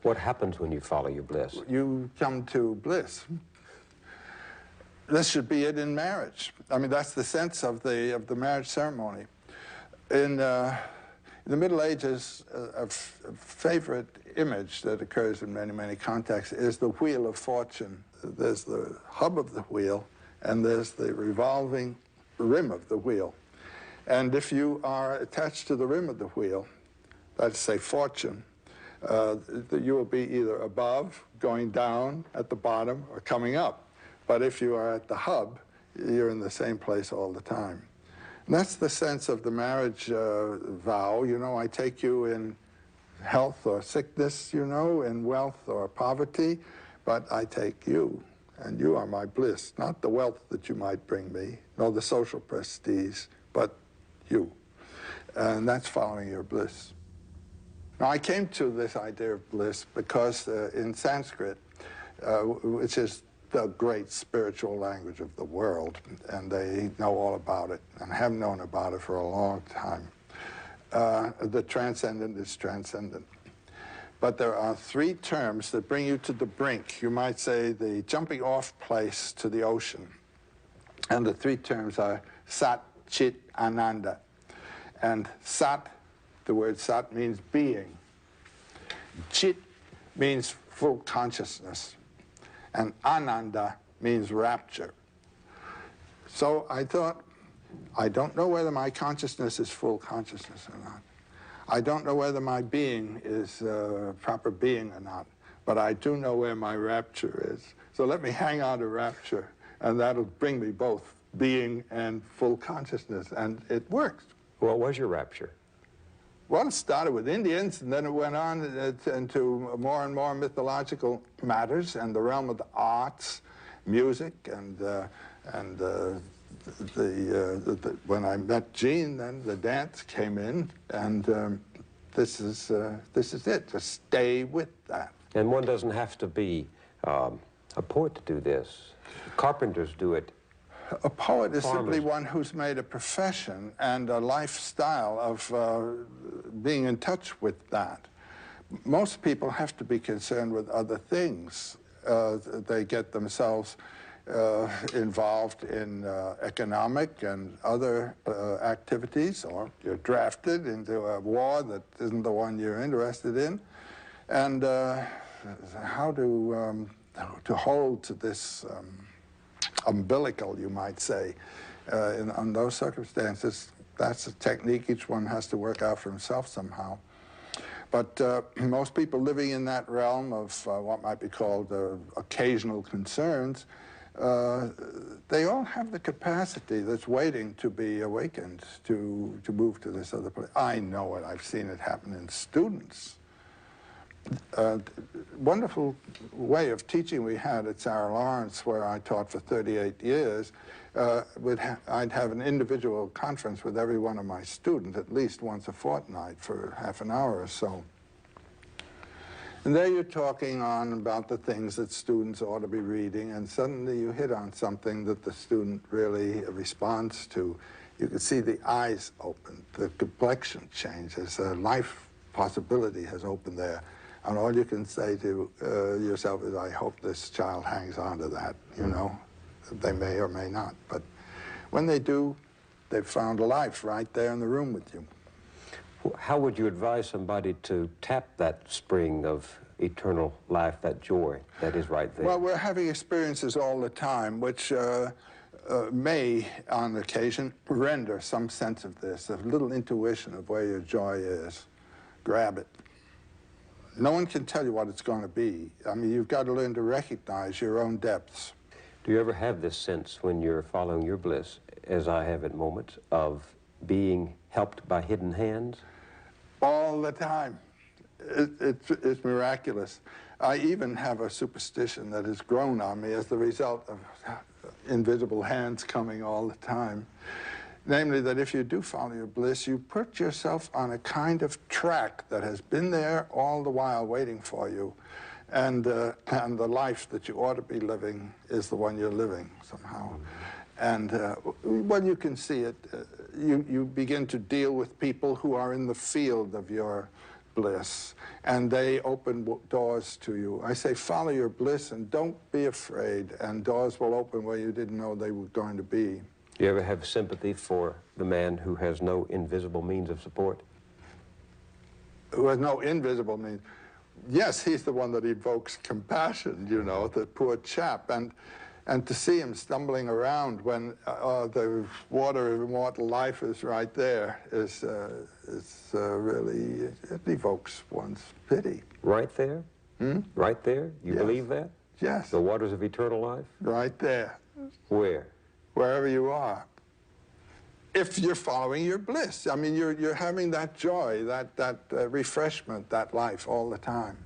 What happens when you follow your bliss? You come to bliss. This should be it in marriage. I mean, that's the sense of the marriage ceremony. In the Middle Ages, a favorite image that occurs in many, many contexts is the wheel of fortune. There's the hub of the wheel, and there's the revolving rim of the wheel. And if you are attached to the rim of the wheel, let's say fortune, you will be either above, going down at the bottom, or coming up. But if you are at the hub, you're in the same place all the time. And that's the sense of the marriage vow. You know, I take you in health or sickness, you know, in wealth or poverty, but I take you, and you are my bliss, not the wealth that you might bring me, nor the social prestige, but you. And that's following your bliss. Now, I came to this idea of bliss because in Sanskrit, which is the great spiritual language of the world, and they know all about it and have known about it for a long time. The transcendent is transcendent. But there are three terms that bring you to the brink. You might say the jumping off place to the ocean. And the three terms are Sat, Chit, Ananda. And Sat, the word Sat means being. Chit means full consciousness. And Ananda means rapture. So I thought, I don't know whether my consciousness is full consciousness or not. I don't know whether my being is proper being or not, but I do know where my rapture is. So let me hang on to rapture, and that'll bring me both being and full consciousness, and it works. What was your rapture? Well, it started with Indians, and then it went on into more and more mythological matters and the realm of the arts, music, and when I met Jean, then the dance came in, and this is it. Just stay with that. And one doesn't have to be a poet to do this. Carpenters do it. A poet is simply one who's made a profession and a lifestyle of being in touch with that. Most people have to be concerned with other things. They get themselves involved in economic and other activities, or you're drafted into a war that isn't the one you're interested in. And how to hold to this umbilical, you might say, on those circumstances, that's a technique each one has to work out for himself somehow. But most people living in that realm of what might be called occasional concerns, they all have the capacity that's waiting to be awakened to move to this other place. I know it. I've seen it happen in students. Wonderful way of teaching we had at Sarah Lawrence, where I taught for 38 years. I'd have an individual conference with every one of my students at least once a fortnight for half an hour or so. And there you're talking on about the things that students ought to be reading, and suddenly you hit on something that the student really responds to. You can see the eyes open, the complexion changes, a life possibility has opened there. And all you can say to yourself is, I hope this child hangs on to that, you know. They may or may not. But when they do, they've found a life right there in the room with you. How would you advise somebody to tap that spring of eternal life, that joy that is right there? Well, we're having experiences all the time, which may, on occasion, render some sense of this, a little intuition of where your joy is. Grab it. No one can tell you what it's going to be. I mean, you've got to learn to recognize your own depths. Do you ever have this sense when you're following your bliss, as I have at moments, of being helped by hidden hands? All the time. It's miraculous. I even have a superstition that has grown on me as the result of invisible hands coming all the time. Namely, that if you do follow your bliss, you put yourself on a kind of track that has been there all the while waiting for you. And the life that you ought to be living is the one you're living somehow. And when you can see it, you begin to deal with people who are in the field of your bliss, and they open doors to you. I say follow your bliss and don't be afraid, and doors will open where you didn't know they were going to be. Do you ever have sympathy for the man who has no invisible means of support? Who has no invisible means. Yes, he's the one that evokes compassion, you know, the poor chap. And to see him stumbling around when the water of immortal life is right there is really, it evokes one's pity. Right there? Hmm? Right there? You Yes. believe that? Yes. The waters of eternal life? Right there. Where? Wherever you are. If you're following your bliss. I mean, you're having that joy, that refreshment, that life all the time.